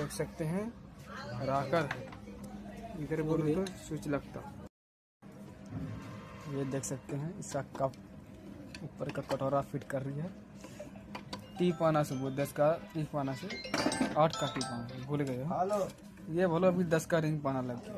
देख सकते हैं राकर है, इधर बोलो तो स्विच लगता। ये देख सकते हैं इसका कप ऊपर का कटोरा फिट कर रही है। टीप आना से वो 10 का टीप आना से 8 का टीप आना भूल गए। ये बोलो अभी 10 का रिंग पाना लग गया।